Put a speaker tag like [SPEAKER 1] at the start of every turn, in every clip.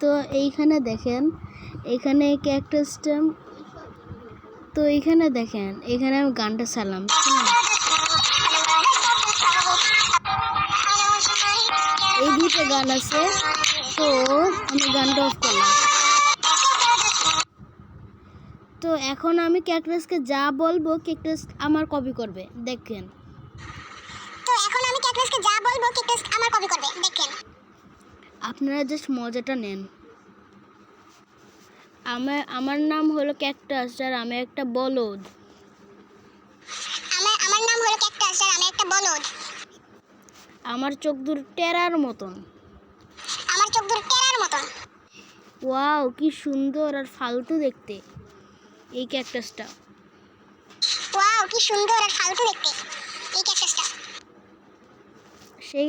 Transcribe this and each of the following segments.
[SPEAKER 1] তো এইখানে দেখেন, এখানে ক্যাকটাসটা, তো এইখানে দেখেন, এখানে আমি গানটা চালাম, এই দুটো গান আছে। তো আমি গানটা অফ করলাম। তো এখন আমি ক্যাকটাসকে যা বলবো ক্যাকটাস আমার কপি করবে, দেখেন। আপনারা জাস্ট মজাটা নেন। আমার নাম হলো ক্যাকটাস আর আমি একটা বলদ। আমার চোখ দুটো টেরার মতন। ওয়াও, কি সুন্দর আর ফালতু দেখতে এই ক্যাকটাসটা। সেই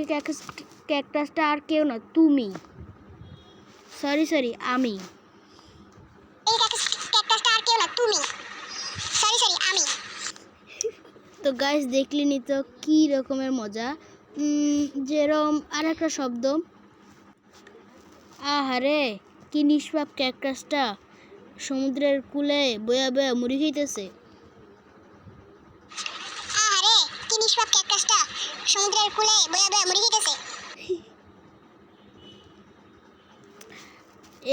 [SPEAKER 1] ক্যাকটাসটা আর কেউ না, তুমি। সরি আমি। তো গাইস দেখলেনি তো কি রকমের মজা। যেরকম আর একটা শব্দ, আহারে কি নিষ্পাপ ক্যাকটাসটা সমুদ্রের কূলে বয়া বয়া মুড়ি খাইতেছে।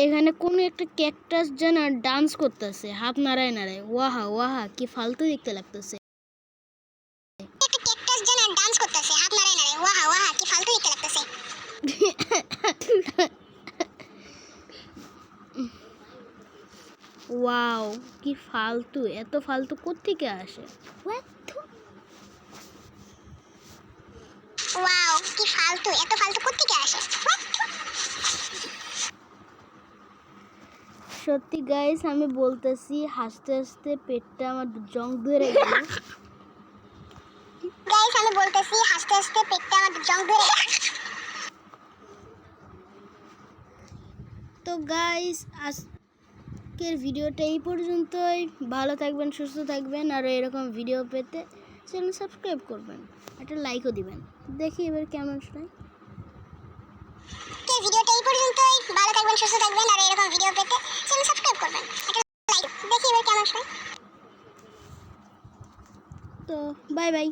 [SPEAKER 1] এখানে কোন একটা ক্যাকটাস যেন ডান্স করতেছে, হাত নাড়ায় নাড়ায়। ওয়াহা ওয়াহা, কি ফালতু দেখতে লাগতেছে। ওয়াও, কি ফালতু, এত ফালতু কোত্থেকে আসে। সত্যি গাইস, আমি বলতেছি হাসতে হাসতে পেটটা আমার জং ধরে গেল। তো গাইস আজকের ভিডিওটা এই পর্যন্তই। ভালো থাকবেন, সুস্থ থাকবেন, আর এরকম ভিডিও পেতে চ্যানেল সাবস্ক্রাইব করবেন, একটা লাইকও দিবেন। দেখি এবার কেমন শোনায়। তো বাই বাই।